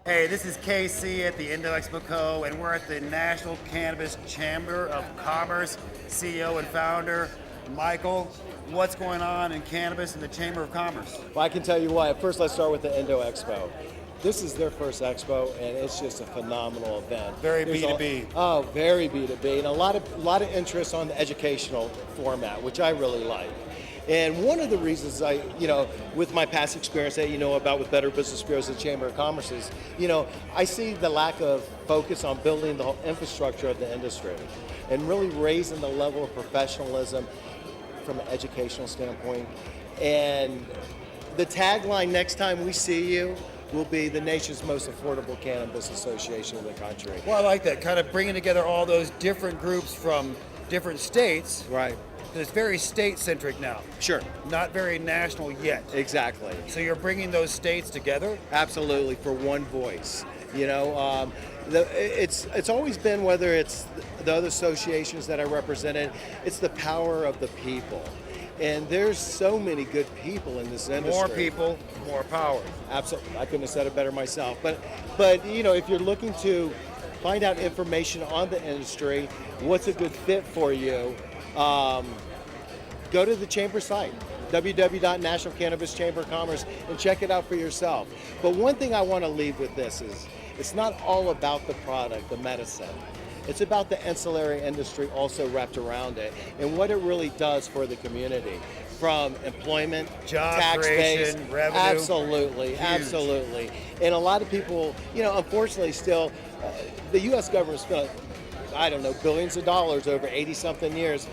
Hey, this is KC at the Indo Expo Co, and we're at the National Cannabis Chamber of Commerce. CEO and founder, Michael. What's going on in cannabis in the Chamber of Commerce? Well, I can tell you why. First, let's start with the Indo Expo. This is their first expo, and it's just a phenomenal event. Very B2B. Very B2B, and a lot of interest on the educational format, which I really like. And one of the reasons with my past experience that about with Better Business Bureaus and Chamber of Commerce is, I see the lack of focus on building the whole infrastructure of the industry and really raising the level of professionalism from an educational standpoint. And the tagline next time we see you will be the nation's most affordable cannabis association in the country. Well, I like that, kind of bringing together all those different groups from different states. Right. It's very state-centric now. Sure. Not very national yet. Exactly. So you're bringing those states together? Absolutely, for one voice. It's always been, whether it's the other associations that I represented, it's the power of the people. And there's so many good people in this industry. More people, more power. Absolutely. I couldn't have said it better myself. But if you're looking to find out information on the industry, what's a good fit for you, go to the Chamber site, www.National Cannabis Chamber of Commerce, and check it out for yourself. But one thing I want to leave with this is, it's not all about the product, the medicine. It's about the ancillary industry also wrapped around it and what it really does for the community, from employment, job tax creation, base, revenue. Absolutely, Huge. Absolutely. And a lot of people, unfortunately still, the U.S. government spent, billions of dollars over 80-something years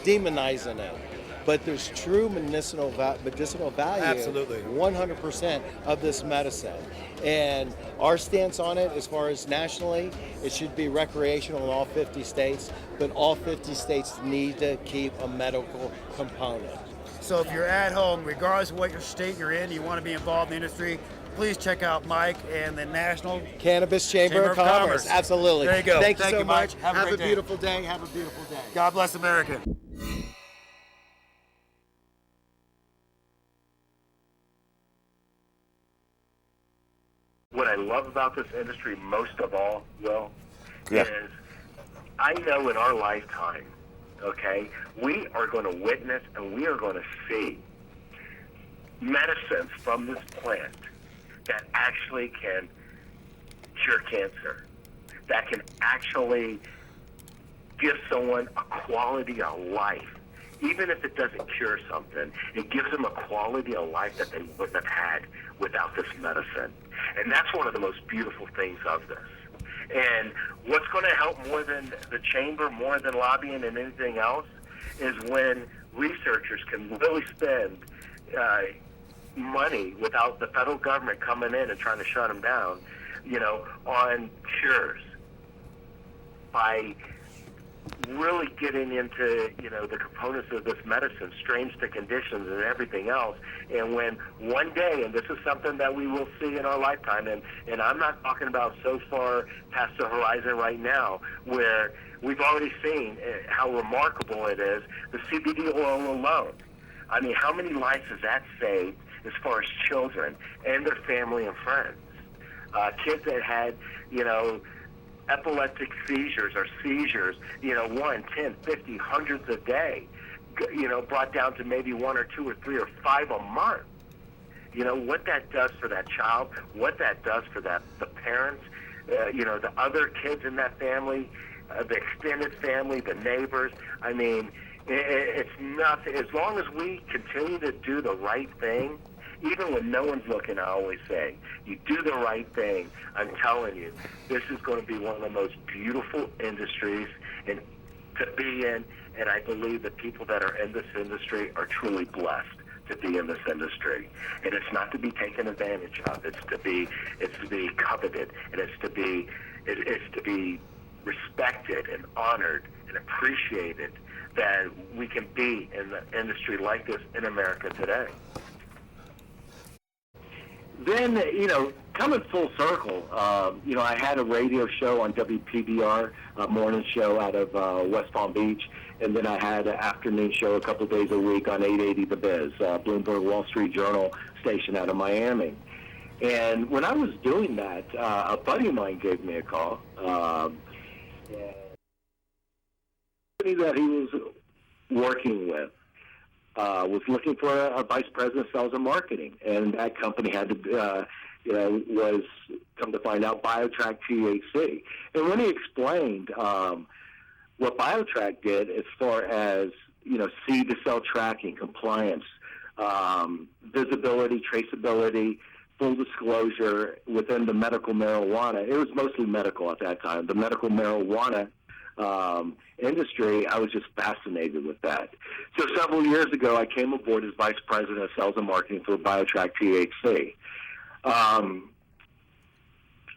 demonizing it. But there's true medicinal value, Absolutely. 100% of this medicine. And our stance on it, as far as nationally, it should be recreational in all 50 states, but all 50 states need to keep a medical component. So if you're at home, regardless of what your state you're in, you want to be involved in the industry, please check out Mike and the National Cannabis Chamber of Commerce. Absolutely. There you go. Thank you so much. Mike. Have a beautiful day. Have a beautiful day. God bless America. What I love about this industry most of all, Will, is I know in our lifetime, okay, we are going to witness and we are going to see medicines from this plant that actually can cure cancer, that can actually give someone a quality of life. Even if it doesn't cure something, it gives them a quality of life that they wouldn't have had without this medicine. And that's one of the most beautiful things of this. And what's going to help more than the chamber, more than lobbying and anything else, is when researchers can really spend money without the federal government coming in and trying to shut them down, on cures, by really getting into, the components of this medicine, strains to conditions and everything else. And when one day, and this is something that we will see in our lifetime, and I'm not talking about so far past the horizon right now, where we've already seen how remarkable it is, the CBD oil alone. I mean, how many lives has that saved as far as children and their family and friends? Kids that had, epileptic seizures or seizures, 1, 10, 50, hundreds a day, brought down to maybe 1 or 2 or 3 or 5 a month. What that does for that child, what that does for the parents, the other kids in that family, the extended family, the neighbors. I mean, it's nothing. As long as we continue to do the right thing, even when no one's looking, I always say, you do the right thing. I'm telling you, this is going to be one of the most beautiful industries to be in, and I believe the people that are in this industry are truly blessed to be in this industry. And it's not to be taken advantage of. It's to be coveted, and it's to be respected and honored and appreciated that we can be in an industry like this in America today. Then, coming full circle, I had a radio show on WPBR, a morning show out of West Palm Beach, and then I had an afternoon show a couple days a week on 880 The Biz, Bloomberg Wall Street Journal station out of Miami. And when I was doing that, a buddy of mine gave me a call. And the company that he was working with was looking for a vice president of sales and marketing, and that company had to, was, come to find out, BioTrack THC. And when he explained what BioTrack did as far as, seed to cell tracking, compliance, visibility, traceability, full disclosure within the medical marijuana, it was mostly medical at that time, the medical marijuana industry, I was just fascinated with that. So several years ago, I came aboard as vice president of sales and marketing for BioTrack THC.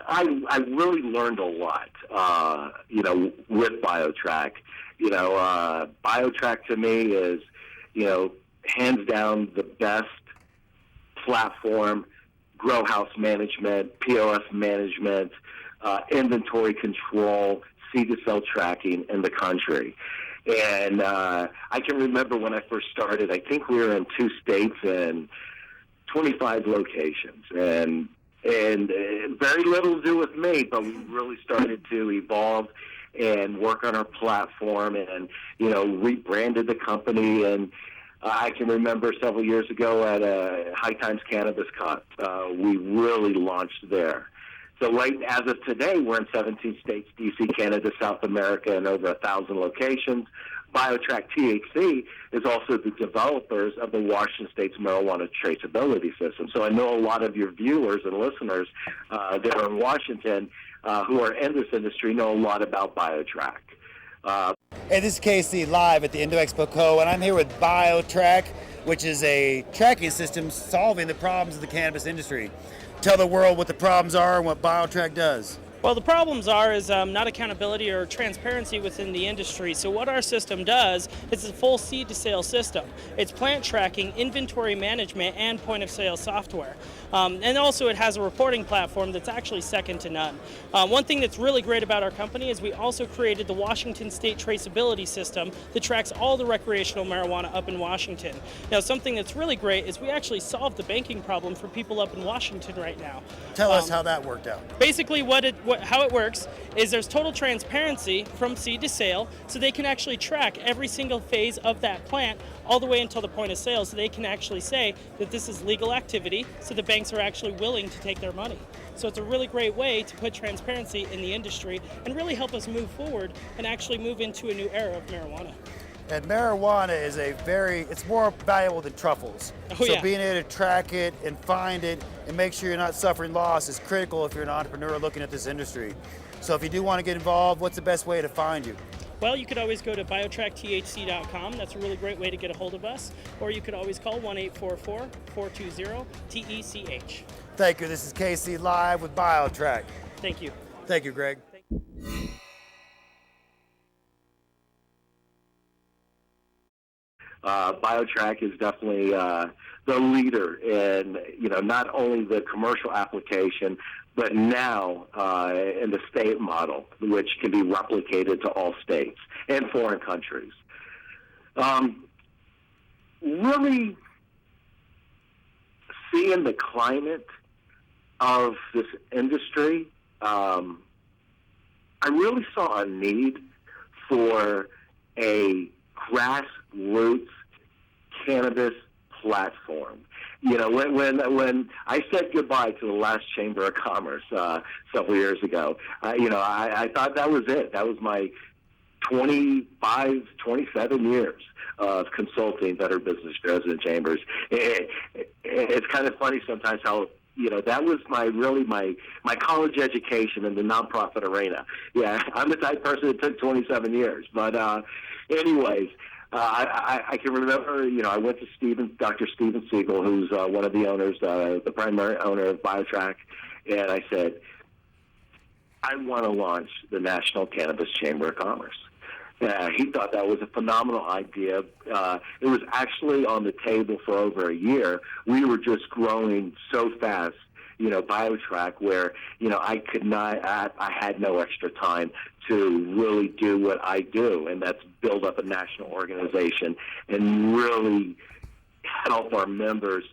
I really learned a lot, with BioTrack. BioTrack to me is, hands down the best platform, grow house management, POS management, inventory control, seed to cell tracking in the country. And I can remember when I first started, I think we were in 2 states and 25 locations. And very little to do with me, but we really started to evolve and work on our platform and, rebranded the company. And I can remember several years ago at a High Times Cannabis Cup, we really launched there. So right as of today, we're in 17 states, D.C., Canada, South America, and over 1,000 locations. BioTrack THC is also the developers of the Washington State's marijuana traceability system. So I know a lot of your viewers and listeners that are in Washington who are in this industry know a lot about BioTrack. Hey, this is KC live at the Indo Expo Co, and I'm here with BioTrack, which is a tracking system solving the problems of the cannabis industry. Tell the world what the problems are and what BioTrack does. Well, the problems is not accountability or transparency within the industry. So what our system does is a full seed to sale system. It's plant tracking, inventory management, and point of sale software. And also it has a reporting platform that's actually second to none. One thing that's really great about our company is we also created the Washington State traceability system that tracks all the recreational marijuana up in Washington. Now, something that's really great is we actually solved the banking problem for people up in Washington right now. Tell us how that worked out. Basically, how it works is there's total transparency from seed to sale, so they can actually track every single phase of that plant all the way until the point of sale, so they can actually say that this is legal activity, so the banks are actually willing to take their money. So it's a really great way to put transparency in the industry and really help us move forward and actually move into a new era of marijuana. And marijuana is it's more valuable than truffles. Oh, so yeah. being able to track it and find it and make sure you're not suffering loss is critical if you're an entrepreneur looking at this industry. So if you do want to get involved, what's the best way to find you? Well, you could always go to biotrackthc.com. That's a really great way to get a hold of us. Or you could always call 1-844-420-TECH. Thank you. This is KC Live with BioTrack. Thank you. Thank you, Greg. BioTrack is definitely the leader in, not only the commercial application, but now in the state model, which can be replicated to all states and foreign countries. Really seeing the climate of this industry, I really saw a need for a grassroots cannabis platform. When I said goodbye to the last Chamber of Commerce several years ago, I thought that was it. That was my 27 years of consulting Better Business Bureaus and chambers. It's kind of funny sometimes how, that was my college education in the nonprofit arena. Yeah, I'm the type of person that took 27 years. But anyways, I can remember, I went to Dr. Steven Siegel, who's one of the owners, the primary owner of BioTrack, and I said, I want to launch the National Cannabis Chamber of Commerce. He thought that was a phenomenal idea. It was actually on the table for over a year. We were just growing so fast, BioTrack, where, I had no extra time to really do what I do, and that's build up a national organization and really help our members,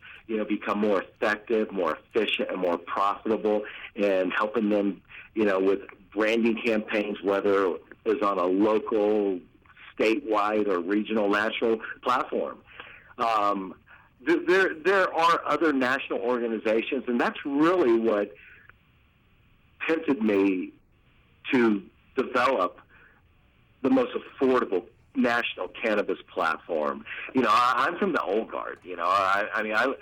become more effective, more efficient, and more profitable, and helping them, with branding campaigns, whether it's on a local, statewide, or regional, national platform. There are other national organizations, and that's really what tempted me to develop the most affordable national cannabis platform. I'm from the old guard. I'm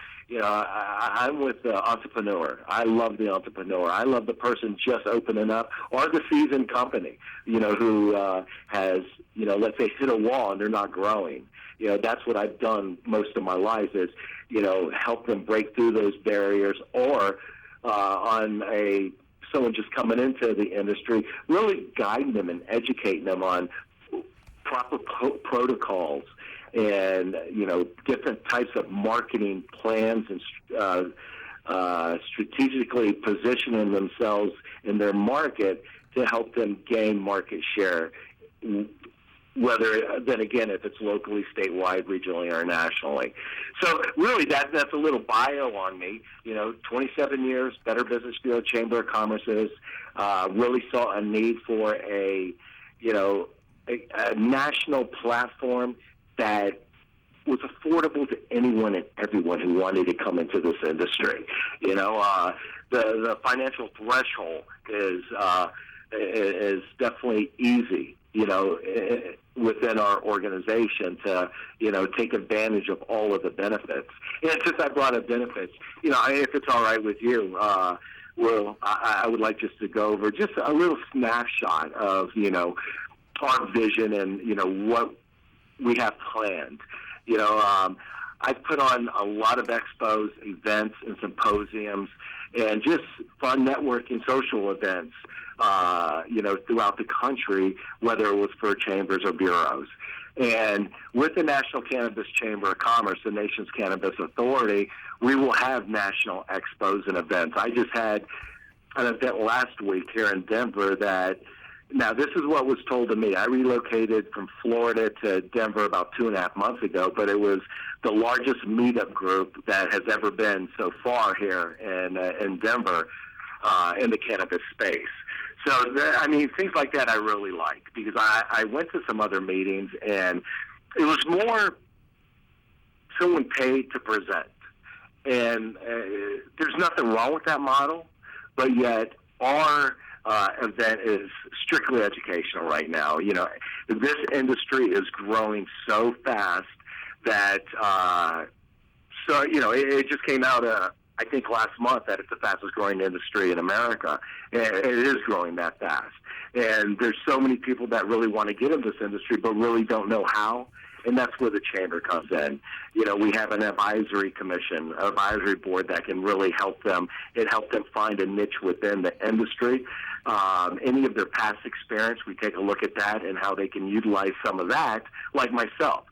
with the entrepreneur. I love the entrepreneur. I love the person just opening up, or the seasoned company, who has, let's say, hit a wall and they're not growing. That's what I've done most of my life is, help them break through those barriers, or someone just coming into the industry, really guiding them and educating them on proper protocols and, different types of marketing plans, and strategically positioning themselves in their market to help them gain market share, whether, then again, if it's locally, statewide, regionally, or nationally. So really, that's a little bio on me. 27 years, Better Business Bureau, Chamber of Commerce really saw a need for a national platform that was affordable to anyone and everyone who wanted to come into this industry. The financial threshold is definitely easy, within our organization to, take advantage of all of the benefits. And since I brought up benefits, if it's all right with you, I would like just to go over just a little snapshot of, our vision and, what we have planned. I've put on a lot of expos, events, and symposiums, and just fun networking social events, throughout the country, whether it was for chambers or bureaus. And with the National Cannabis Chamber of Commerce, the nation's cannabis authority, we will have national expos and events. I just had an event last week here in Denver that, now this is what was told to me. I relocated from Florida to Denver about 2.5 months ago, but it was the largest meetup group that has ever been so far here in Denver in the cannabis space. So, things like that I really like, because I went to some other meetings, and it was more someone paid to present. And there's nothing wrong with that model, but yet our event is strictly educational right now. This industry is growing so fast that, it just came out, I think last month, that it's the fastest growing industry in America. And it is growing that fast. And there's so many people that really want to get into this industry but really don't know how. And that's where the chamber comes in. We have an advisory board that can really help them. It helped them find a niche within the industry. Any of their past experience, we take a look at that and how they can utilize some of that, like myself,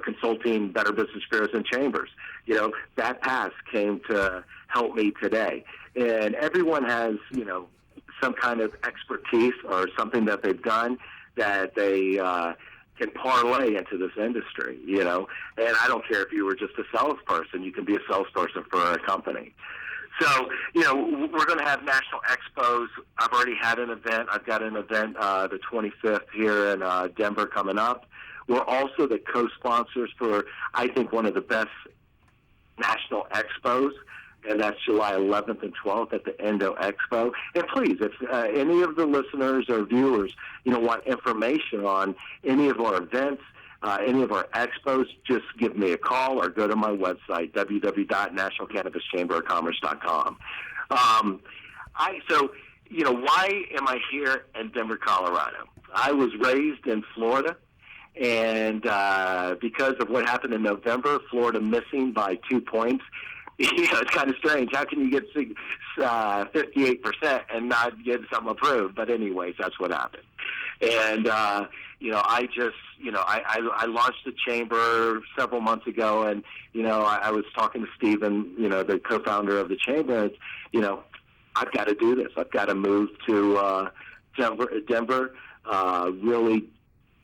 consulting Better Business Bureaus and chambers. That past came to help me today. And everyone has, some kind of expertise or something that they've done that they can parlay into this industry, And I don't care if you were just a salesperson. You can be a salesperson for a company. So, we're going to have national expos. I've already had an event. I've got an event the 25th here in Denver coming up. We're also the co-sponsors for, I think, one of the best national expos, and that's July 11th and 12th at the Endo Expo. And please, if any of the listeners or viewers, want information on any of our events, any of our expos, just give me a call or go to my website, www.nationalcannabischamberofcommerce.com. Why am I here in Denver, Colorado? I was raised in Florida, and because of what happened in November, Florida missing by 2 points, it's kind of strange. How can you get 58% and not get something approved? But anyways, that's what happened. And, I launched the chamber several months ago, and, I was talking to Stephen, the co-founder of the chamber, and, I've got to do this. I've got to move to Denver, really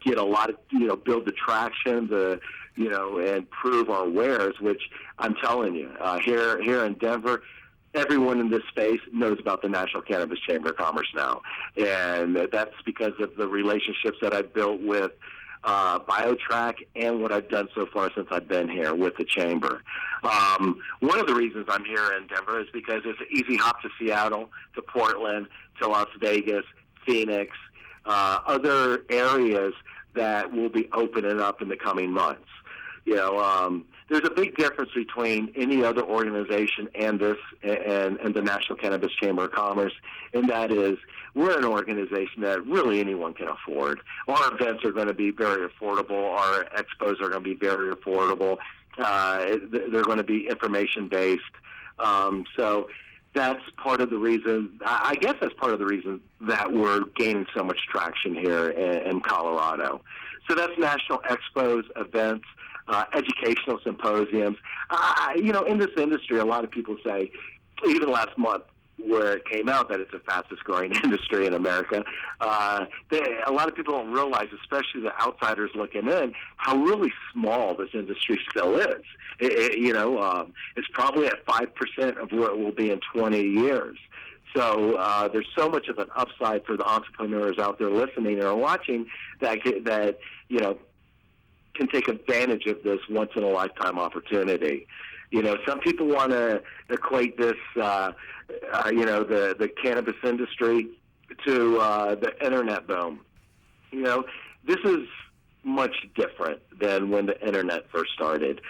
get a lot of, build the traction, the and prove our wares, which I'm telling you, here in Denver, everyone in this space knows about the National Cannabis Chamber of Commerce now. And that's because of the relationships that I've built with BioTrack and what I've done so far since I've been here with the Chamber. One of the reasons I'm here in Denver is because it's an easy hop to Seattle, to Portland, to Las Vegas, Phoenix, other areas that will be opening up in the coming months. There's a big difference between any other organization and this and the National Cannabis Chamber of Commerce, and that is we're an organization that really anyone can afford. Our events are going to be very affordable. Our expos are going to be very affordable. They're going to be information-based. So that's part of the reason, I guess that's part of the reason that we're gaining so much traction here in Colorado. So that's national expos, events, educational symposiums. In this industry, a lot of people say, even last month, where it came out that it's the fastest growing industry in America, a lot of people don't realize, especially the outsiders looking in, how really small this industry still is. It's probably at 5% of where it will be in 20 years. So there's so much of an upside for the entrepreneurs out there listening or watching that can take advantage of this once-in-a-lifetime opportunity. Some people want to equate this, the cannabis industry to the internet boom. This is much different than when the internet first started.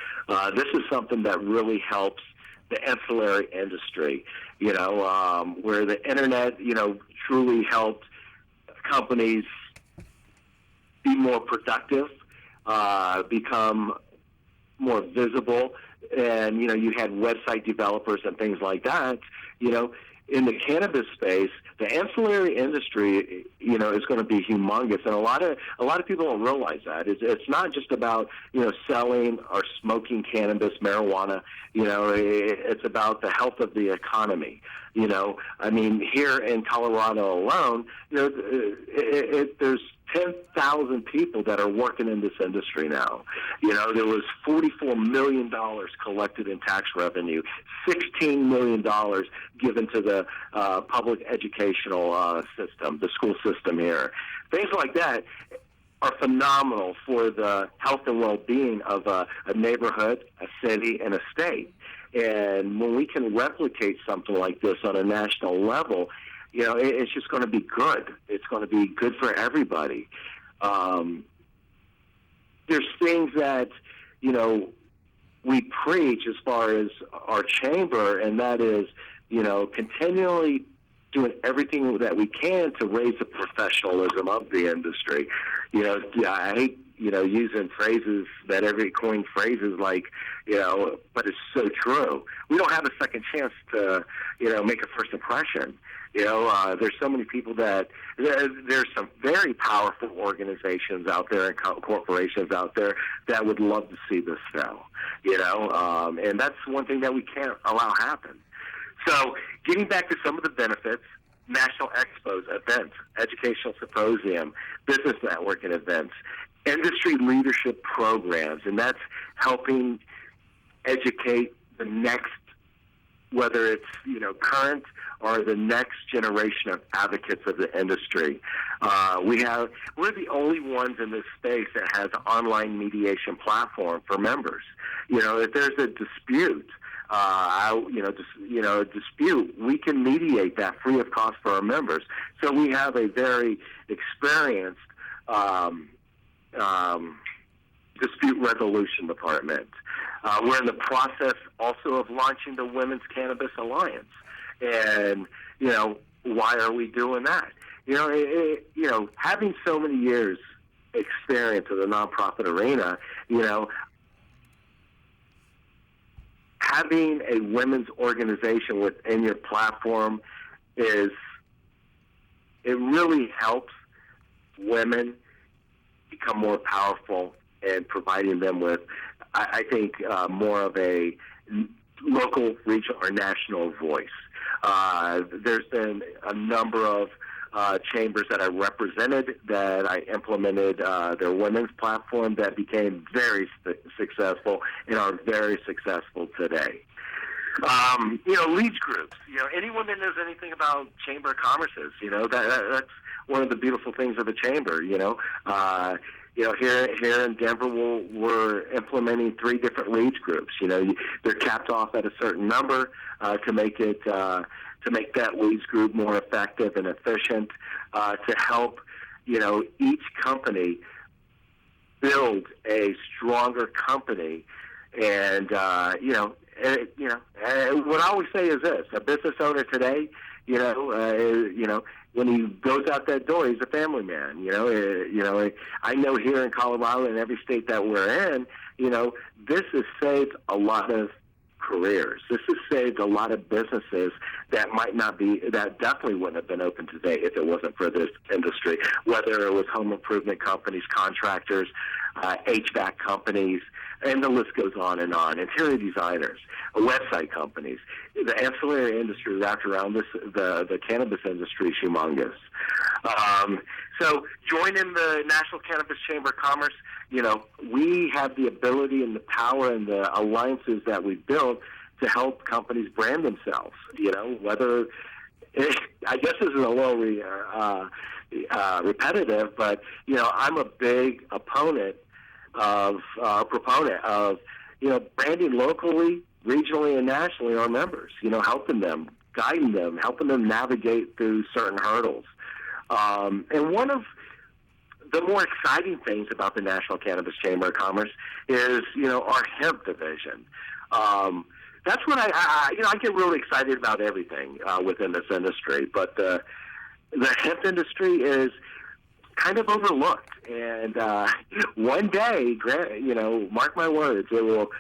This is something that really helps the ancillary industry, where the internet, truly helped companies be more productive, become more visible, and you had website developers and things like that. In the cannabis space, the ancillary industry, is going to be humongous, and a lot of people don't realize that. It's not just about selling or smoking cannabis, marijuana. It's about the health of the economy. Here in Colorado alone, there's 10,000 people that are working in this industry now. There was $44 million collected in tax revenue, $16 million given to the public educational system, the school system here. Things like that are phenomenal for the health and well-being of a neighborhood, a city, and a state. And when we can replicate something like this on a national level, it's just going to be good. It's going to be good for everybody. There's things that, we preach as far as our chamber, and that is, continually doing everything that we can to raise the professionalism of the industry. I hate, using phrases that every coined phrases like, but it's so true. We don't have a second chance to, make a first impression. There's so many people that there's some very powerful organizations out there and corporations out there that would love to see this now, and that's one thing that we can't allow happen. So getting back to some of the benefits, national expos, events, educational symposium, business networking events, industry leadership programs, and that's helping educate the next, whether it's, current or the next generation of advocates of the industry. We're the only ones in this space that has an online mediation platform for members. If there's a dispute, a dispute, we can mediate that free of cost for our members. So we have a very experienced dispute resolution department. We're in the process also of launching the Women's Cannabis Alliance. And, why are we doing that? Having so many years experience in the nonprofit arena, having a women's organization within your platform it really helps women become more powerful and providing them with, I think, more of a local, regional, or national voice. There's been a number of chambers that I represented, that I implemented their women's platform that became very successful and are very successful today. Leads groups. Anyone that knows anything about Chamber of Commerce's, that's one of the beautiful things of the Chamber. Here in Denver, we're implementing 3 different leads groups. They're capped off at a certain number to make that leads group more effective and efficient, to help each company build a stronger company. And what I always say is this: a business owner today, when he goes out that door, he's a family man. I know here in Colorado and every state that we're in, this has saved a lot of careers. This has saved a lot of businesses that definitely wouldn't have been open today if it wasn't for this industry, whether it was home improvement companies, contractors, HVAC companies, and the list goes on, interior designers, website companies. The ancillary industry wrapped around this, the cannabis industry is humongous. So joining the National Cannabis Chamber of Commerce, we have the ability and the power and the alliances that we've built to help companies brand themselves. Whether I guess this is a little repetitive, but I'm a big proponent of branding locally, regionally, and nationally our members. Helping them, guiding them, helping them navigate through certain hurdles. And one of the more exciting things about the National Cannabis Chamber of Commerce is, our hemp division. That's what I get really excited about everything within this industry. But the hemp industry is kind of overlooked, and one day, mark my words, it will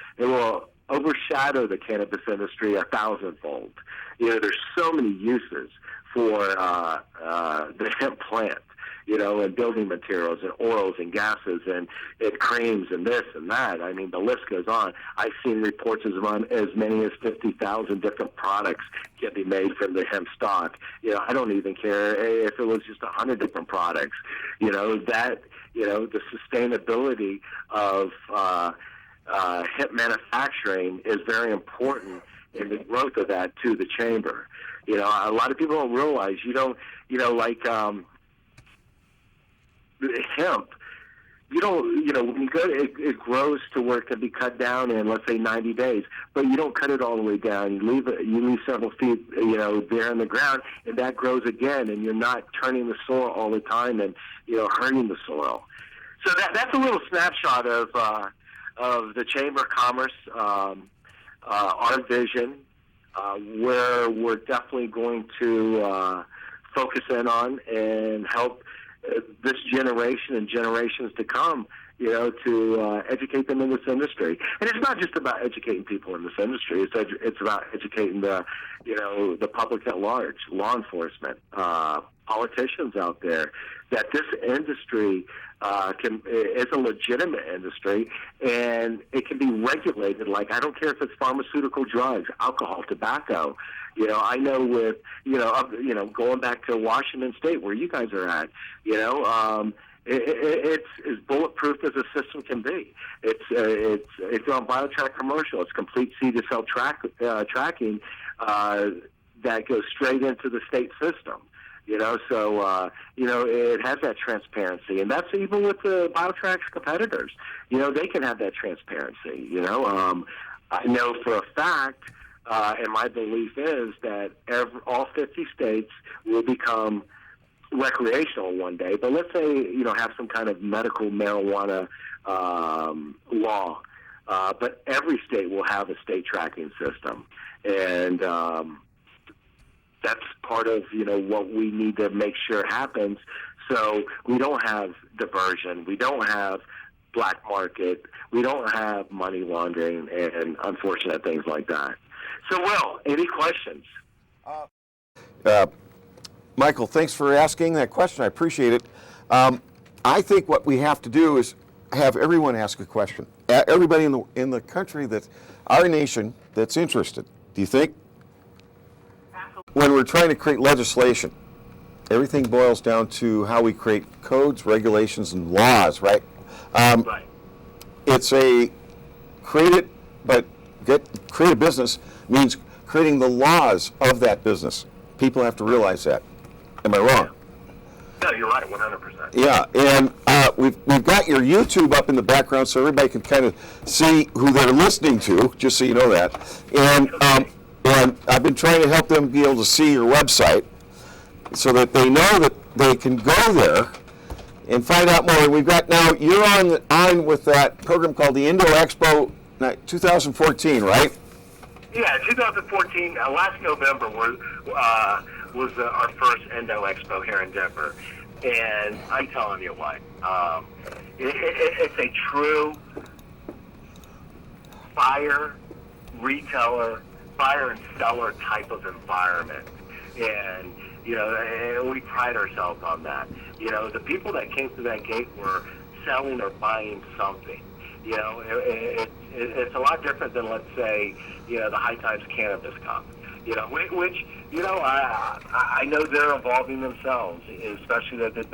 overshadow the cannabis industry 1,000-fold. There's so many uses for the hemp plant, and building materials and oils and gases and creams and this and that. I mean, the list goes on. I've seen reports as many as 50,000 different products can be made from the hemp stock. I don't even care if it was just 100 different products. The sustainability of hemp manufacturing is very important in the growth of that to the chamber. A lot of people don't realize, hemp, when you go, it grows to where it can be cut down in, let's say, 90 days, but you don't cut it all the way down. You leave several feet, there in the ground, and that grows again, and you're not turning the soil all the time and, hurting the soil. So that's a little snapshot of the Chamber of Commerce, our vision, where we're definitely going to focus in on and help this generation and generations to come, to educate them in this industry. And it's not just about educating people in this industry. It's about educating the public at large, law enforcement, politicians out there, that this industry is a legitimate industry, and it can be regulated. Like, I don't care if it's pharmaceutical drugs, alcohol, tobacco. I know with, going back to Washington State where you guys are at, it's as bulletproof as a system can be. It's on BioTrack commercial. It's complete seed-to-cell tracking that goes straight into the state system. So it has that transparency, and that's even with the BioTrack's competitors. They can have that transparency. I know for a fact. And my belief is that all 50 states will become recreational one day. But let's say, have some kind of medical marijuana law. But every state will have a state tracking system. And that's part of, what we need to make sure happens. So we don't have diversion. We don't have black market. We don't have money laundering and unfortunate things like that. So, Will, any questions? Michael, thanks for asking that question. I appreciate it. I think what we have to do is have everyone ask a question. Everybody in the country, our nation, that's interested. Do you think? When we're trying to create legislation, everything boils down to how we create codes, regulations, and laws, right? Right. It's a create a business means creating the laws of that business. People have to realize that. Am I wrong? No, you're right, 100%. Yeah, and we've got your YouTube up in the background so everybody can kind of see who they're listening to, just so you know that. And I've been trying to help them be able to see your website so that they know that they can go there and find out more. And we've got now, you're on with that program called the Indo Expo 2014, right? Yeah, 2014, last November was our first Indo Expo here in Denver. And I'm telling you what, it's a true fire retailer, fire and seller type of environment. And, you know, we pride ourselves on that. You know, the people that came through that gate were selling or buying something. You know, it's a lot different than, let's say, you know, the High Times Cannabis Cup. You know, which you know, I know they're evolving themselves, especially that they've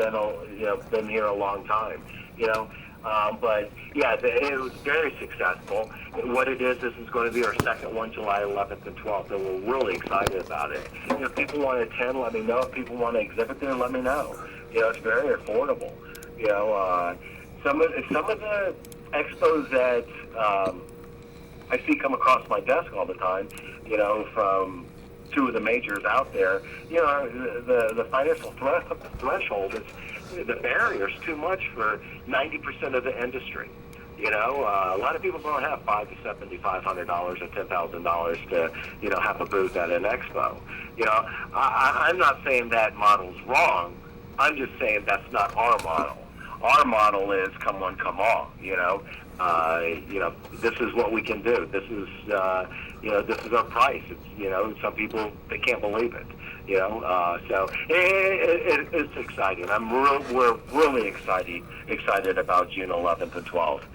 been here a long time. You know, but yeah, it was very successful. What it is, this is going to be our second one, July 11th and 12th, and we're really excited about it. You know, if people want to attend, let me know. If people want to exhibit there, let me know. You know, it's very affordable. You know, some of the expos that I see come across my desk all the time, you know, from two of the majors out there, you know, the financial threshold is, the barrier is too much for 90% of the industry. You know, a lot of people don't have $500 to $7,500 or $10,000 to, you know, have a booth at an expo. You know, I'm not saying that model's wrong. I'm just saying that's not our model. Our model is come one, come all. You know, this is what we can do. This is, you know, this is our price. It's, you know, some people, they can't believe it. You know, so it's exciting. We're really excited about June 11th and 12th.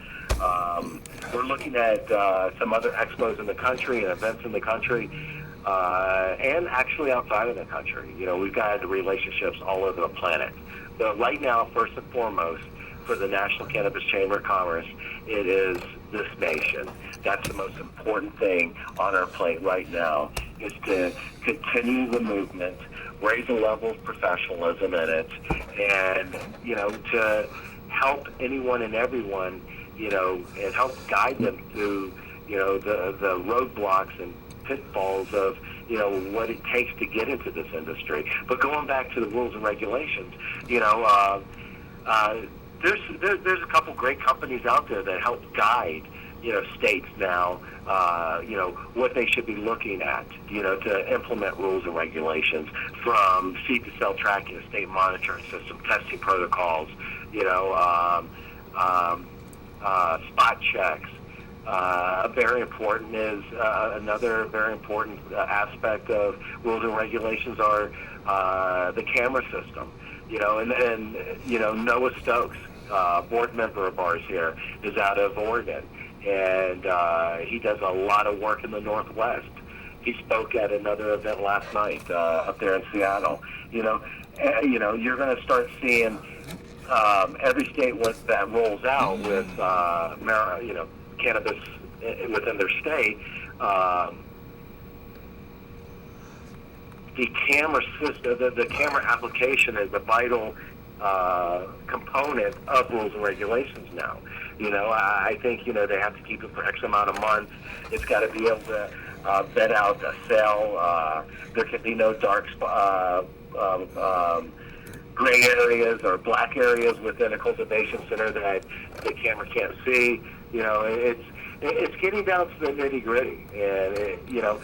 We're looking at some other expos in the country and events in the country, and actually outside of the country. You know, we've got relationships all over the planet. But right now, first and foremost, for the National Cannabis Chamber of Commerce, it is this nation. That's the most important thing on our plate right now, is to continue the movement, raise the level of professionalism in it, and, you know, to help anyone and everyone, you know, and help guide them through, you know, the roadblocks and pitfalls of, you know, what it takes to get into this industry. But going back to the rules and regulations, you know, there's a couple great companies out there that help guide, you know, states now, you know, what they should be looking at, you know, to implement rules and regulations, from seed to sale tracking, a state monitoring system, testing protocols, you know, spot checks. Very important is another very important aspect of rules and regulations are the camera system. You know, and you know, Noah Stokes, board member of ours here, is out of Oregon, and he does a lot of work in the Northwest. He spoke at another event last night up there in Seattle. You know, you're going to start seeing every state that rolls out with you know, cannabis within their state. The camera system, the camera application is a vital component of rules and regulations now. You know, I think, you know, they have to keep it for X amount of months. It's got to be able to vet out a cell. There can be no dark gray areas or black areas within a cultivation center that the camera can't see. You know, it's getting down to the nitty gritty, and you know,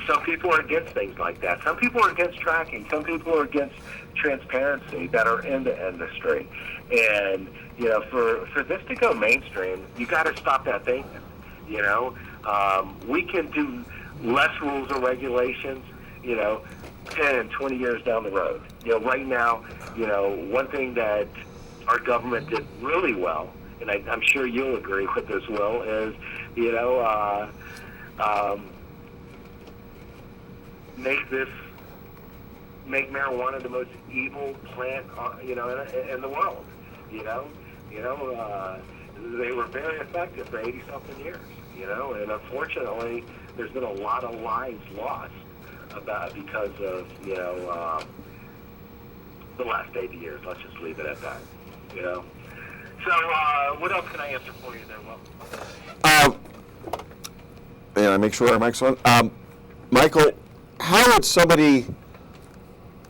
some people are against things like that. Some people are against tracking. Some people are against transparency that are in the industry. And, you know, for this to go mainstream, you got to stop that thinking. You know, we can do less rules and regulations, you know, 10 and 20 years down the road. You know, right now, you know, one thing that our government did really well, and I'm sure you'll agree with this, Will, is, you know, make this make marijuana the most evil plant, in the world. They were very effective for 80-something years. And unfortunately, there's been a lot of lives lost because of the last 80 years. Let's just leave it at that. So what else can I answer for you there, Will? And I make sure our mic's on. Michael, how would somebody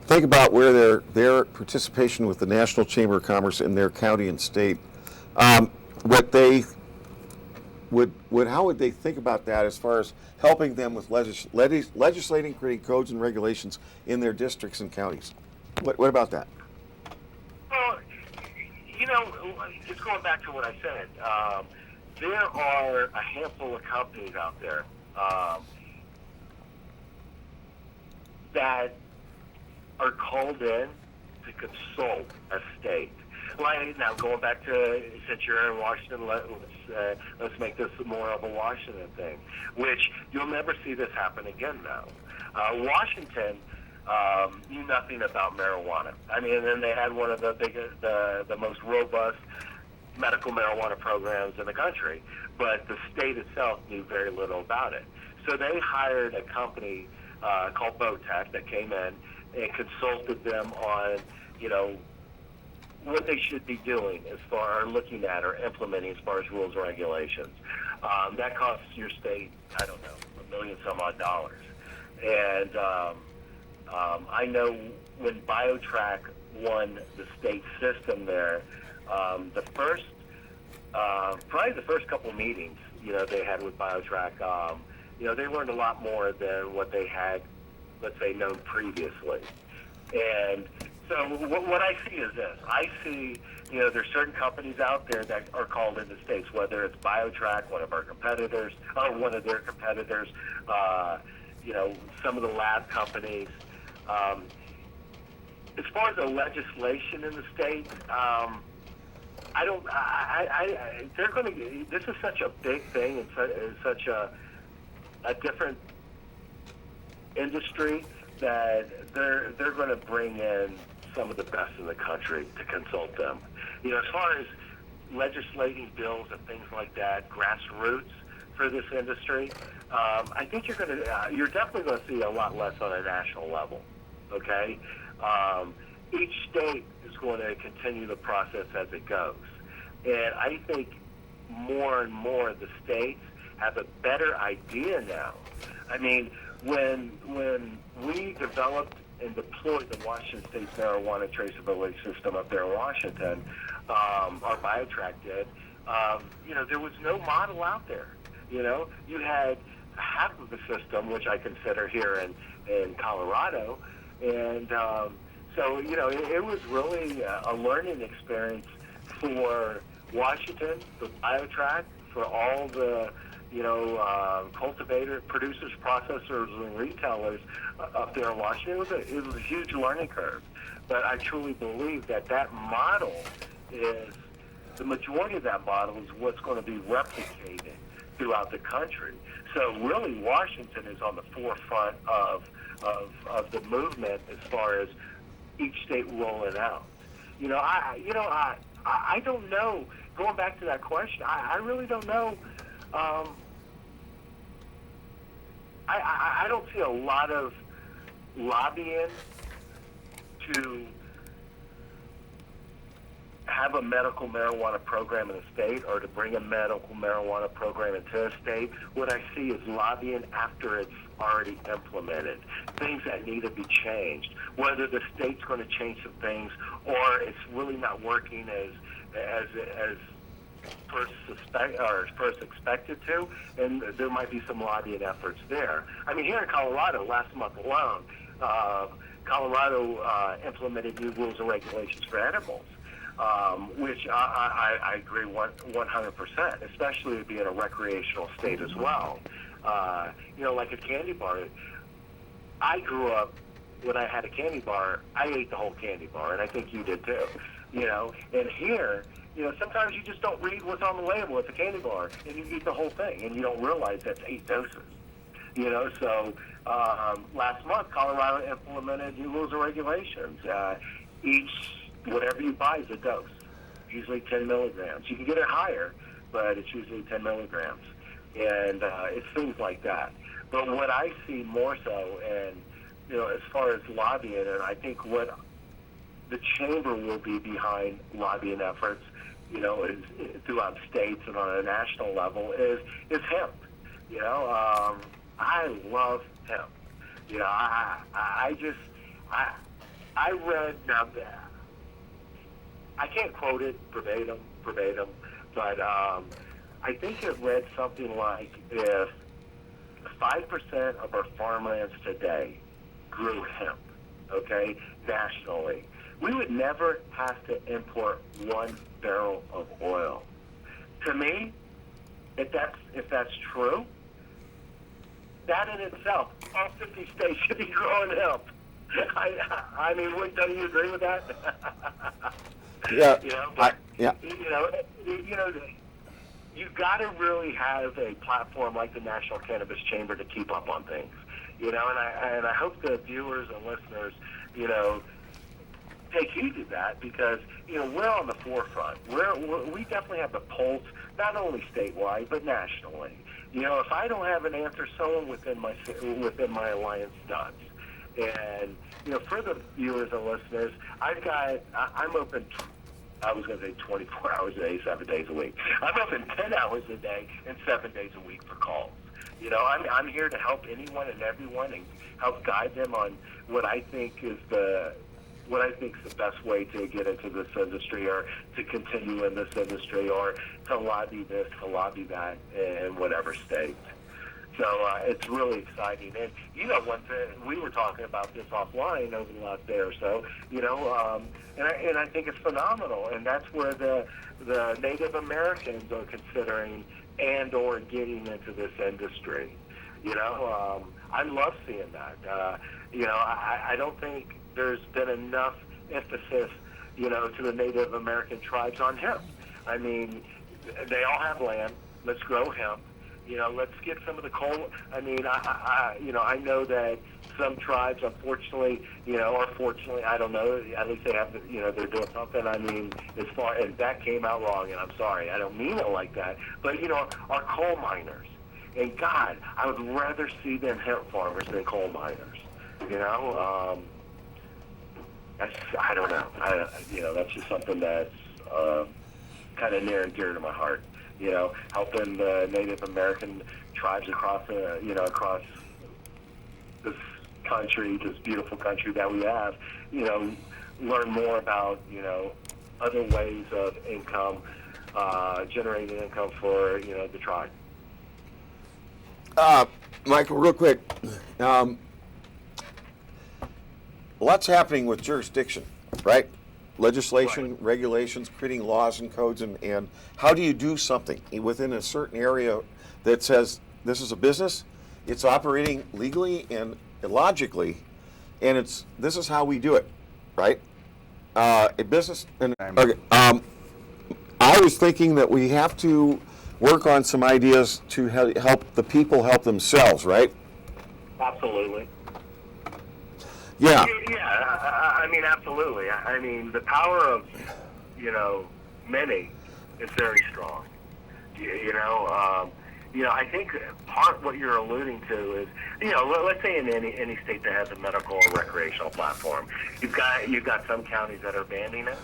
think about where their participation with the National Chamber of Commerce in their county and state, what they how would they think about that as far as helping them with legislating, creating codes and regulations in their districts and counties? What about that? Well, just going back to what I said, there are a handful of companies out there that are called in to consult a state. Like now, going back to, since you're in Washington, let's make this more of a Washington thing, which you'll never see this happen again now. Washington knew nothing about marijuana. I mean, and they had one of the biggest, the most robust medical marijuana programs in the country, but the state itself knew very little about it. So they hired a company called Botech that came in and consulted them on, what they should be doing as far as looking at or implementing as far as rules and regulations. That costs your state, I don't know, $1 million some odd. And I know when BioTrack won the state system there, probably the first couple of meetings, they had with BioTrack, they learned a lot more than what they had, let's say, known previously. And so what I see is this. I see, there's certain companies out there that are called into states, whether it's BioTrack, one of our competitors, or one of their competitors, some of the lab companies. As far as the legislation in the state, they're going to, this is such a big thing and such a different industry that they're going to bring in some of the best in the country to consult them. As far as legislating bills and things like that, grassroots for this industry, I think you're definitely going to see a lot less on a national level. Okay, each state is going to continue the process as it goes, and I think more and more of the states have a better idea now. I mean, when we developed and deployed the Washington State marijuana traceability system up there in Washington, our BioTrack did, there was no model out there. You had half of the system, which I consider here in Colorado, and so, it was really a learning experience for Washington, for BioTrack, for all the cultivators, producers, processors, and retailers up there in Washington. It was a huge learning curve. But I truly believe that model is, the majority of that model is what's going to be replicated throughout the country. So really, Washington is on the forefront of the movement as far as each state rolling out. I don't know. Going back to that question, I really don't know. I don't see a lot of lobbying to have a medical marijuana program in a state or to bring a medical marijuana program into a state. What I see is lobbying after it's already implemented, things that need to be changed, whether the state's going to change some things or it's really not working as first expected to, and there might be some lobbying efforts there. I mean, here in Colorado, last month alone, Colorado implemented new rules and regulations for edibles, which I agree 100%, especially being a recreational state as well. Like a candy bar. I grew up, when I had a candy bar, I ate the whole candy bar, and I think you did too. And here, sometimes you just don't read what's on the label. It's a candy bar, and you eat the whole thing, and you don't realize that's 8 doses. So last month, Colorado implemented new rules and regulations. Whatever you buy is a dose, usually 10 milligrams. You can get it higher, but it's usually 10 milligrams. And it's things like that. But what I see more so, and, as far as lobbying, and I think what the chamber will be behind lobbying efforts, is throughout states and on a national level, is hemp. I love hemp. I read, now I can't quote it verbatim, but I think it read something like, if 5% of our farmlands today grew hemp, okay, nationally, we would never have to import 1 barrel of oil. To me, if that's true, that in itself, all 50 states should be growing hemp. I mean, don't you agree with that? Yeah. You've got to really have a platform like the National Cannabis Chamber to keep up on things. And I hope the viewers and listeners, take heed to that, because we're on the forefront. We definitely have the pulse, not only statewide but nationally. If I don't have an answer, someone within my alliance does. And for the viewers and listeners, I'm open. I was going to say 24 hours a day, 7 days a week. I'm open 10 hours a day and 7 days a week for calls. I'm here to help anyone and everyone and help guide them on what I think is the best way to get into this industry, or to continue in this industry, or to lobby this, to lobby that in whatever state. So it's really exciting. And, one thing, we were talking about this offline over the last day or so, and I think it's phenomenal. And that's where the Native Americans are considering and or getting into this industry. I love seeing that. I don't think there's been enough emphasis, to the Native American tribes on hemp. I mean, they all have land. Let's grow hemp. Let's get some of the coal. I mean, I know that some tribes, unfortunately, or fortunately, I don't know, at least they have, they're doing something. I mean, and that came out wrong, and I'm sorry. I don't mean it like that. But, our coal miners. And God, I would rather see them hemp farmers than coal miners. I don't know. That's just something that's kind of near and dear to my heart. Helping the Native American tribes across this country, this beautiful country that we have, learn more about, other ways of income, generating income for, the tribe. Michael, real quick, lots happening with jurisdiction, right? Legislation, Right. regulations, creating laws and codes, and how do you do something within a certain area that says this is a business, it's operating legally and logically, and this is how we do it, right? A business. Okay. I was thinking that we have to work on some ideas to help the people help themselves, right? Absolutely. Yeah. Yeah, I mean, absolutely. I mean, the power of, many is very strong. I think part what you're alluding to is, let's say in any state that has a medical or recreational platform, you've got some counties that are banning it,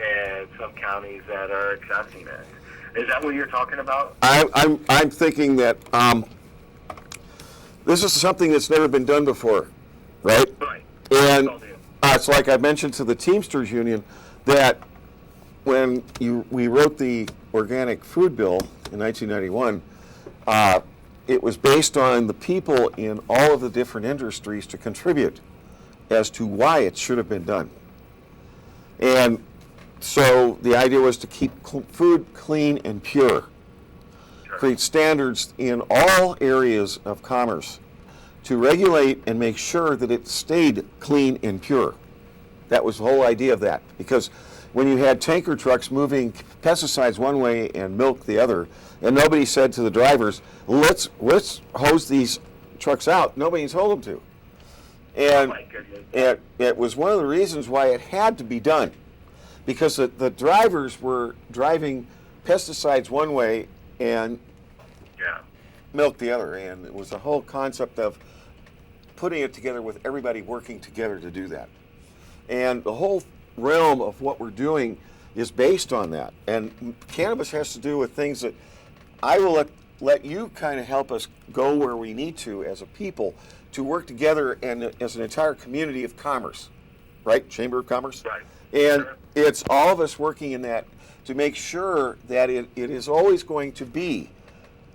and some counties that are accepting it. Is that what you're talking about? I'm thinking that this is something that's never been done before, right? Right. And it's like I mentioned to the Teamsters Union that when we wrote the organic food bill in 1991, it was based on the people in all of the different industries to contribute as to why it should have been done. And so the idea was to keep food clean and pure, create standards in all areas of commerce to regulate and make sure that it stayed clean and pure. That was the whole idea of that. Because when you had tanker trucks moving pesticides one way and milk the other, and nobody said to the drivers, let's hose these trucks out. Nobody told them to. And Oh my goodness. it was one of the reasons why it had to be done, because the drivers were driving pesticides one way and Yeah. milk the other, and it was the whole concept of putting it together with everybody working together to do that. And the whole realm of what we're doing is based on that. And cannabis has to do with things that I will let you kind of help us go where we need to as a people to work together and as an entire community of commerce, right? Chamber of Commerce. Right. And Sure. it's all of us working in that to make sure that it is always going to be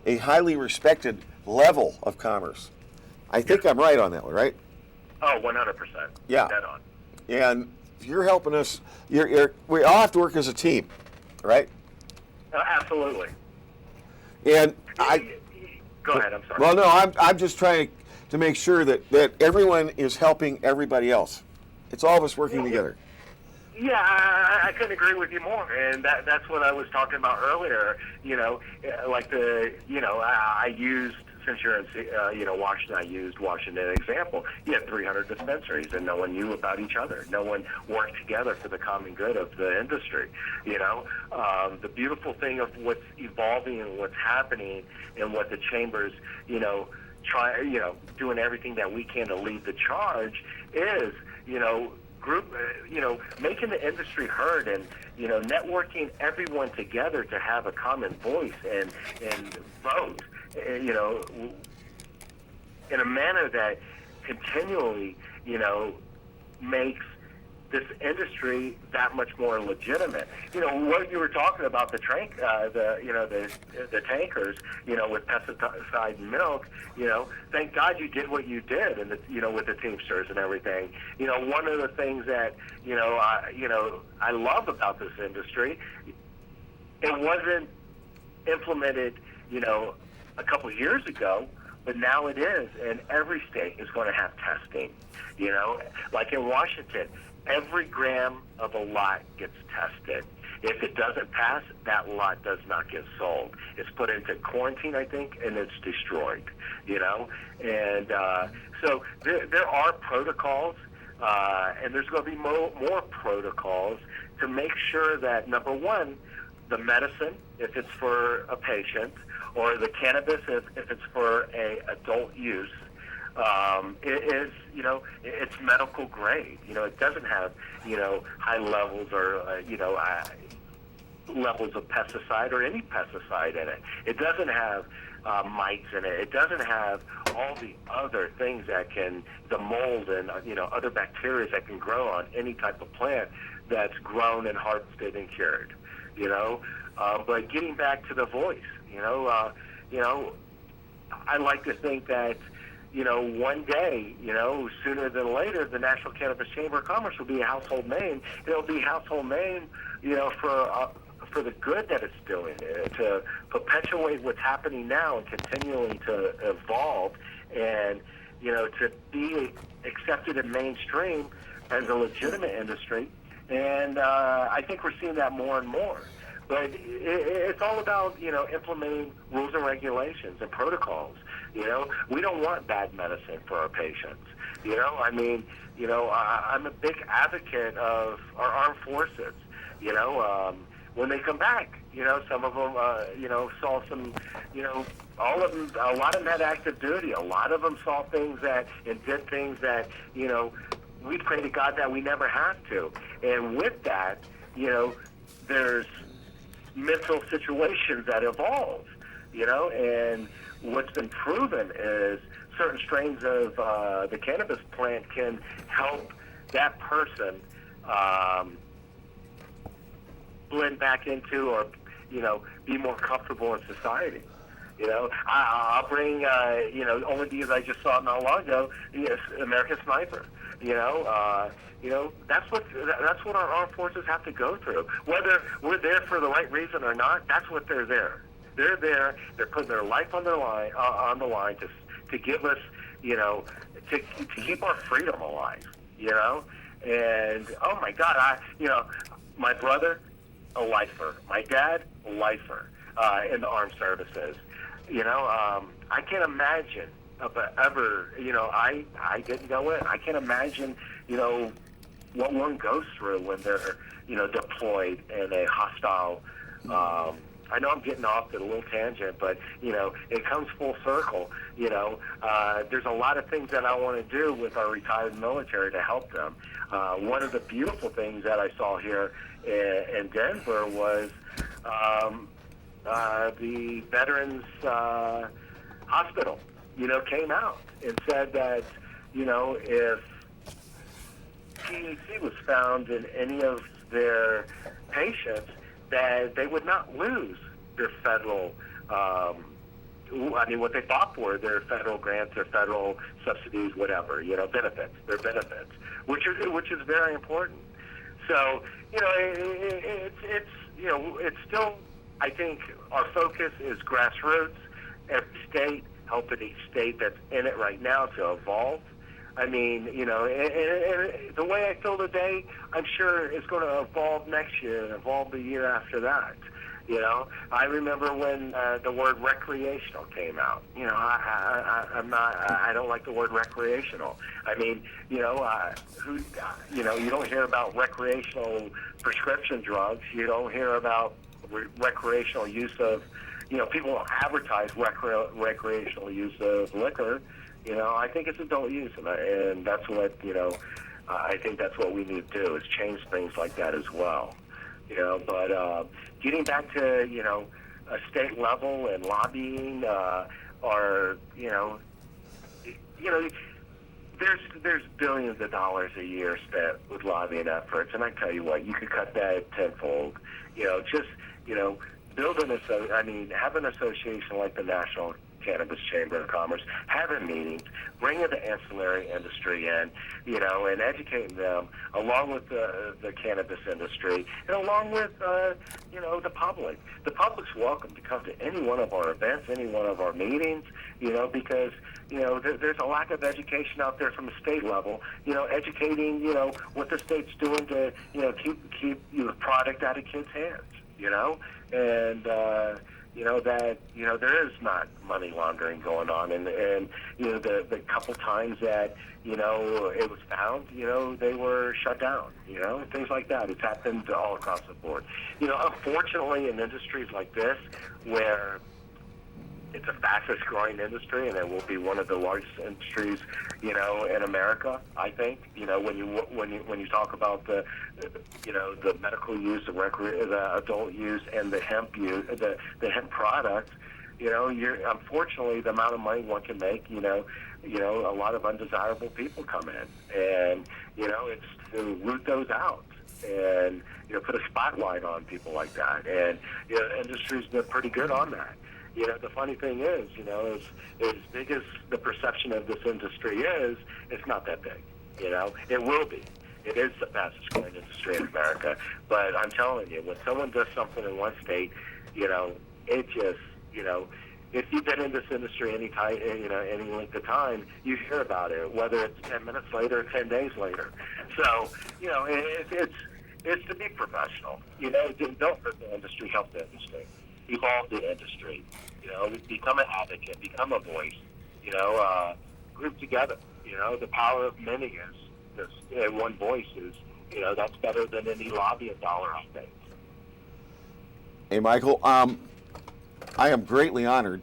a highly respected level of commerce. I think I'm right on that one, right? Oh, 100%. Yeah. Dead on. And you're helping us. We all have to work as a team, right? Absolutely. And Go ahead. I'm sorry. well, no, I'm just trying to make sure that everyone is helping everybody else. It's all of us working together. Yeah, I couldn't agree with you more, and that's what I was talking about earlier. Like I used, since you're in Washington, I used Washington as an example. You had 300 dispensaries, and no one knew about each other. No one worked together for the common good of the industry. The beautiful thing of what's evolving and what's happening, and what the chambers, doing everything that we can to lead the charge is, making the industry heard, and networking everyone together to have a common voice and vote, in a manner that continually, makes this industry that much more legitimate. What you were talking about, the tankers, with pesticide milk. Thank God you did what you did, and with the Teamsters and everything. One of the things that I love about this industry, it wasn't implemented, a couple of years ago, but now it is, and every state is going to have testing. Like in Washington, every gram of a lot gets tested. If it doesn't pass, that lot does not get sold. It's put into quarantine, I think, and it's destroyed. And so there are protocols, and there's going to be more protocols to make sure that, number one, the medicine, if it's for a patient, or the cannabis, if it's for a adult use, it's medical grade. It doesn't have, high levels or, levels of pesticide or any pesticide in it. It doesn't have mites in it. It doesn't have all the other things the mold and, other bacteria that can grow on any type of plant that's grown and harvested and cured, But getting back to the voice, I like to think that, one day, sooner than later, the National Cannabis Chamber of Commerce will be a household name. It'll be a household name, for the good that it's doing, to perpetuate what's happening now and continuing to evolve, and, to be accepted in mainstream as a legitimate industry. And I think we're seeing that more and more. But it's all about, implementing rules and regulations and protocols. We don't want bad medicine for our patients. I'm a big advocate of our armed forces. When they come back, some of them, saw some, all of them, a lot of them had active duty. A lot of them saw things and did things that, we pray to God that we never have to. And with that, there's mental situations that evolve, and what's been proven is certain strains of the cannabis plant can help that person blend back into, or be more comfortable in society. I'll bring only because I just saw it not long ago. Yes, American Sniper. That's what our armed forces have to go through. Whether we're there for the right reason or not, that's what they're there. They're there. They're putting their life on the line to give us, to keep our freedom alive. And oh my God, my brother, a lifer. My dad, a lifer in the armed services. I can't imagine ever, I didn't go in. I can't imagine, what one goes through when they're, deployed in a hostile. I know I'm getting off at a little tangent, but it comes full circle. There's a lot of things that I want to do with our retired military to help them. One of the beautiful things that I saw here in Denver was the Veterans Hospital, came out and said that, if THC was found in any of their patients, that they would not lose their federal, what they fought for, their federal grants, their federal subsidies, whatever, benefits, their benefits, which is very important. So, it's still, I think our focus is grassroots, every state, helping each state that's in it right now to evolve. I mean, and the way I feel today, I'm sure it's going to evolve next year and evolve the year after that. I remember when the word recreational came out. I don't like the word recreational. I mean, you don't hear about recreational prescription drugs. You don't hear about recreational use of, people don't advertise recreational use of liquor. I think it's adult use, and that's what, I think that's what we need to do, is change things like that as well. But getting back to, a state level and lobbying, there's billions of dollars a year spent with lobbying efforts, and I tell you what, you could cut that tenfold. Have an association like the National Cannabis Chamber of Commerce, having meetings, bringing the ancillary industry in, and educating them along with the cannabis industry and along with, the public. The public's welcome to come to any one of our events, any one of our meetings, because, there's a lack of education out there from the state level, educating, what the state's doing to, keep the product out of kids' hands, and, that, there is not money laundering going on. And the couple times that, it was found, they were shut down, things like that. It's happened all across the board. Unfortunately, in industries like this, where it's the fastest growing industry, and it will be one of the largest industries, in America, I think. When you talk about the medical use, the adult use, and the hemp use, the hemp products, unfortunately, the amount of money one can make, a lot of undesirable people come in, and it's to root those out and put a spotlight on people like that, and the industry's been pretty good on that. The funny thing is, as big as the perception of this industry is, it's not that big. It will be. It is the fastest growing industry in America. But I'm telling you, when someone does something in one state, it just, if you've been in this industry any time, any length of time, you hear about it, whether it's 10 minutes later or 10 days later. So, it's to be professional. Don't hurt the industry, help the industry. Evolve the industry, become an advocate, become a voice, group together. The power of many is one voice is, that's better than any lobbying dollar, I think. Hey, Michael, I am greatly honored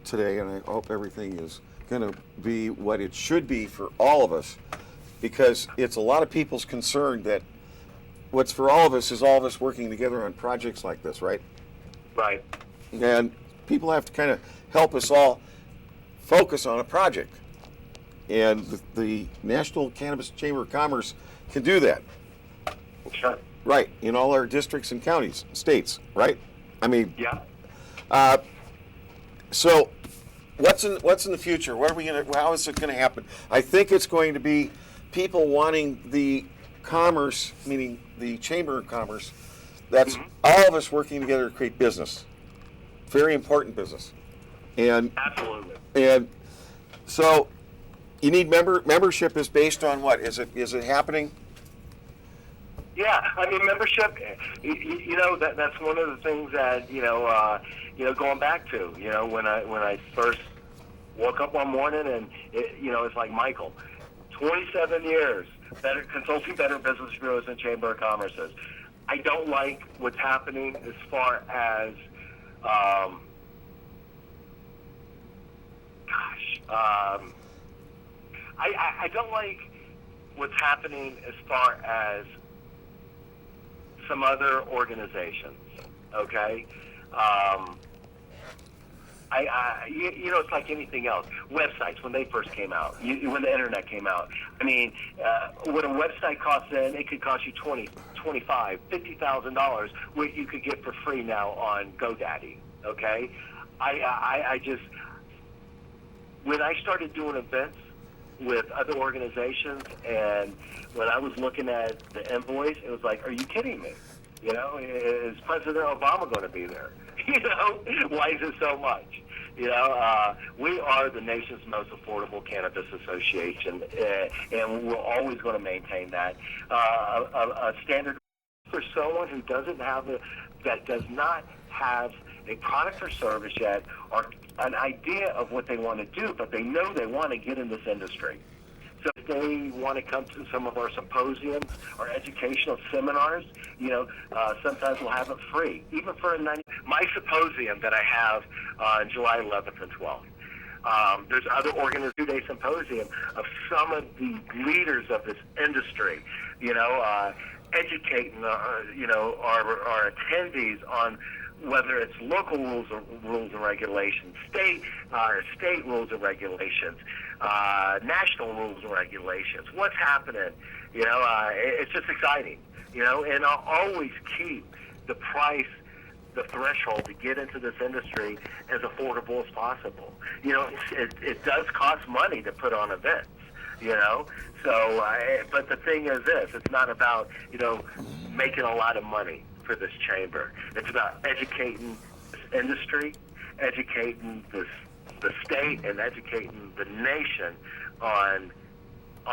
today, and I hope everything is going to be what it should be for all of us, because it's a lot of people's concern that what's for all of us is all of us working together on projects like this, right? Right. And people have to kind of help us all focus on a project. And the National Cannabis Chamber of Commerce can do that. Sure. Right. In all our districts and counties, states, right? I mean, yeah. So what's in the future? How is it going to happen? I think it's going to be people wanting the commerce, meaning the Chamber of Commerce. That's all of us working together to create business. Very important business. And absolutely. And so you need membership is based on what? Is it happening? Yeah, I mean, membership, that's one of the things that, going back to, when I first Woke up one morning and, it's like Michael, 27 years, consulting Better Business Bureaus and Chamber of Commerce's. I don't like what's happening as far as, I don't like what's happening as far as some other organizations, okay? It's like anything else. Websites, when they first came out, when the internet came out, I mean, what a website costs then, it could cost you $20,000, $25,000, $50,000, what you could get for free now on GoDaddy, okay? When I started doing events with other organizations, and when I was looking at the invoice, it was like, are you kidding me? Is President Obama going to be there? Why is it so much? We are the nation's most affordable cannabis association, and we're always going to maintain that. A standard for someone who that does not have a product or service yet, or an idea of what they want to do, but they know they want to get in this industry. So if they want to come to some of our symposiums or educational seminars, sometimes we'll have it free, even for my symposium that I have on July 11th and 12th. There's other two-day symposium of some of the leaders of this industry, educating, our attendees on whether it's local rules and regulations, state rules and regulations, national rules and regulations, what's happening. It's just exciting, and I'll always keep the price, the threshold to get into this industry as affordable as possible. It does cost money to put on events, but the thing is this, it's not about, making a lot of money for this chamber. It's about educating this industry, educating the state, and educating the nation on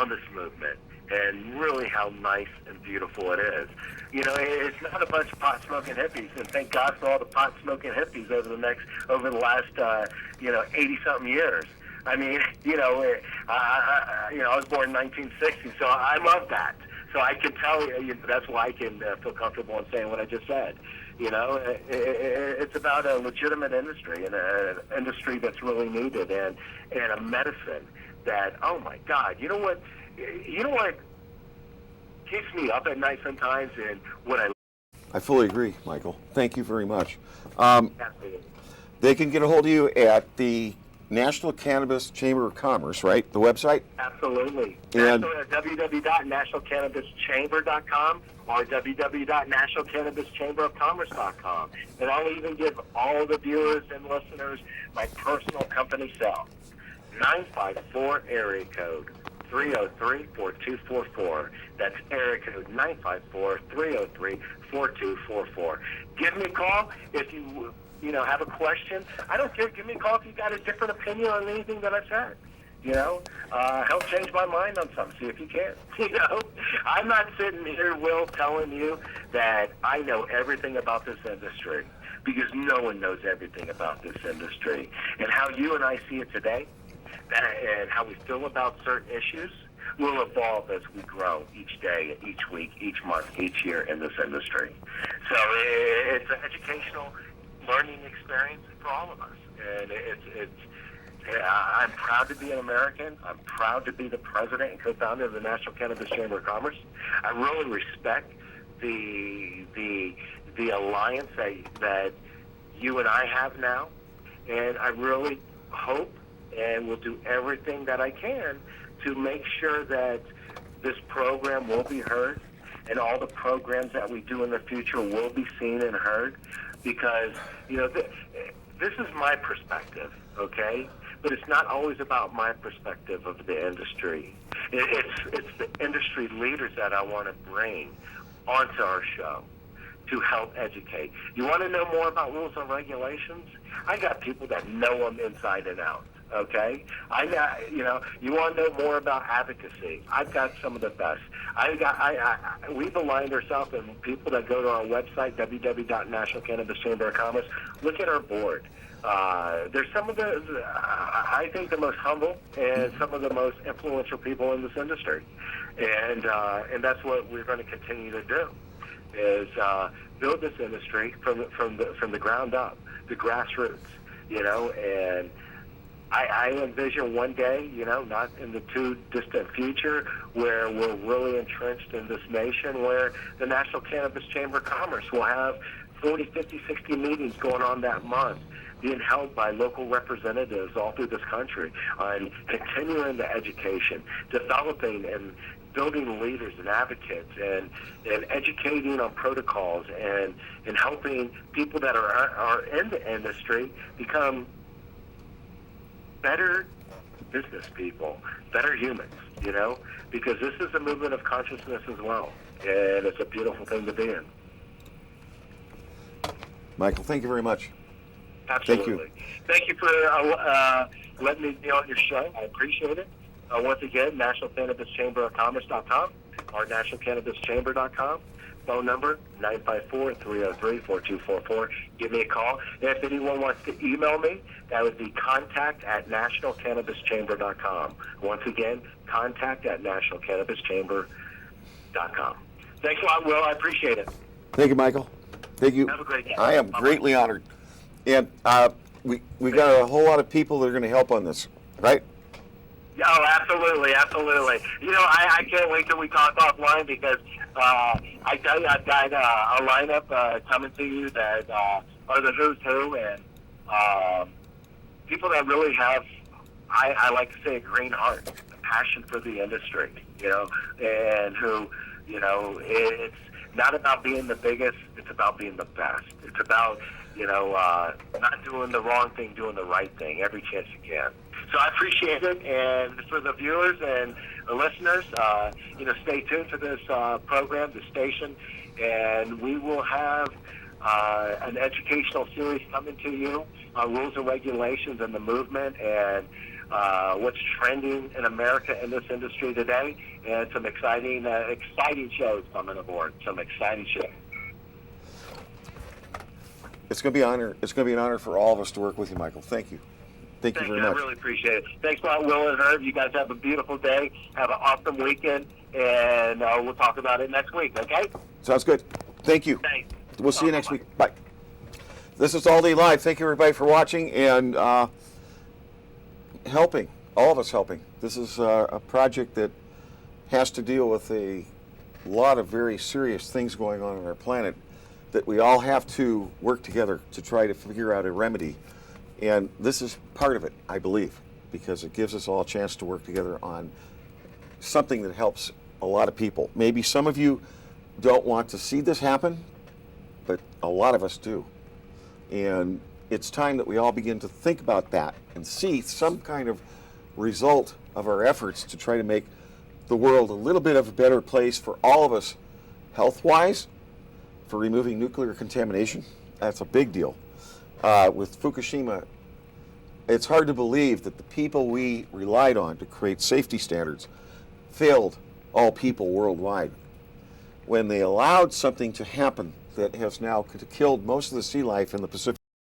this movement, and really how nice and beautiful it is. It's not a bunch of pot-smoking hippies, and thank God for all the pot-smoking hippies over the last 80-something years. I mean, I was born in 1960, so I'm of that. So I can tell you, that's why I can feel comfortable in saying what I just said. It's about a legitimate industry, and an industry that's really needed, and a medicine that, oh my God, you know what keeps me up at night sometimes, and what I fully agree, Michael. Thank you very much. Absolutely. They can get a hold of you at the National Cannabis Chamber of Commerce, right? The website? Absolutely. And www.nationalcannabischamber.com or www.nationalcannabischamberofcommerce.com. And I'll even give all the viewers and listeners my personal company cell, 954 area code 303-4244. That's area code 954-303-4244. Give me a call if you have a question. I don't care. Give me a call if you got a different opinion on anything that I said. Help change my mind on something. See if you can. I'm not sitting here, Will, telling you that I know everything about this industry, because no one knows everything about this industry. And how you and I see it today, and how we feel about certain issues, will evolve as we grow each day, each week, each month, each year in this industry. So it's an educational learning experience for all of us, and I'm proud to be an American. I'm proud to be the president and co-founder of the National Cannabis Chamber of Commerce. I really respect the alliance that you and I have now, and I really hope and will do everything that I can to make sure that this program will be heard, and all the programs that we do in the future will be seen and heard, because this is my perspective, okay? But it's not always about my perspective of the industry. It's the industry leaders that I want to bring onto our show to help educate. You want to know more about rules and regulations? I got people that know them inside and out, Okay, I got, you want to know more about advocacy? I've got some of the best. We've aligned ourselves, and people that go to our website, www.nationalcannabischamber.com, look at our board. There's some of I think, the most humble and some of the most influential people in this industry, and that's what we're going to continue to do, is build this industry from the ground up, the grassroots, and I envision one day, not in the too distant future, where we're really entrenched in this nation, where the National Cannabis Chamber of Commerce will have 40, 50, 60 meetings going on that month, being held by local representatives all through this country on continuing the education, developing and building leaders and advocates, and educating on protocols, and helping people that are in the industry become better business people, better humans, because this is a movement of consciousness as well, and it's a beautiful thing to be in. Michael, thank you very much. Absolutely. Thank you for letting me be on your show. I appreciate it. Once again, nationalcannabischamberofcommerce.com or nationalcannabischamber.com. Phone number, 954-303-4244. Give me a call. And if anyone wants to email me, that would be contact@nationalcannabischamber.com. Once again, contact@nationalcannabischamber.com. Thanks a lot, Will. I appreciate it. Thank you, Michael. Thank you. Have a great day. I am greatly honored. And we got a whole lot of people that are going to help on this, right? Oh, absolutely, absolutely. I can't wait till we talk offline, because I tell you, I've got a lineup coming to you that are the who's who, and people that really have, I like to say, a green heart, a passion for the industry, and who, it's not about being the biggest, it's about being the best. It's about, not doing the wrong thing, doing the right thing every chance you can. So I appreciate it, and for the viewers and the listeners, stay tuned to this program, the station, and we will have an educational series coming to you on rules and regulations and the movement, and what's trending in America in this industry today, and some exciting shows coming aboard. Some exciting shows. It's going to be an honor. It's going to be an honor for all of us to work with you, Michael. Thank you. Thank you very much. I really appreciate it. Thanks a lot, Will and Herb. You guys have a beautiful day. Have an awesome weekend, and we'll talk about it next week, okay? Sounds good. Thank you. Thanks. We'll see you next week. Bye. This is AllDayLive. Thank you, everybody, for watching and helping, all of us helping. This is a project that has to deal with a lot of very serious things going on our planet that we all have to work together to try to figure out a remedy. And this is part of it, I believe, because it gives us all a chance to work together on something that helps a lot of people. Maybe some of you don't want to see this happen, but a lot of us do. And it's time that we all begin to think about that and see some kind of result of our efforts to try to make the world a little bit of a better place for all of us, health-wise, for removing nuclear contamination. That's a big deal. With Fukushima, it's hard to believe that the people we relied on to create safety standards failed all people worldwide. When they allowed something to happen that has now killed most of the sea life in the Pacific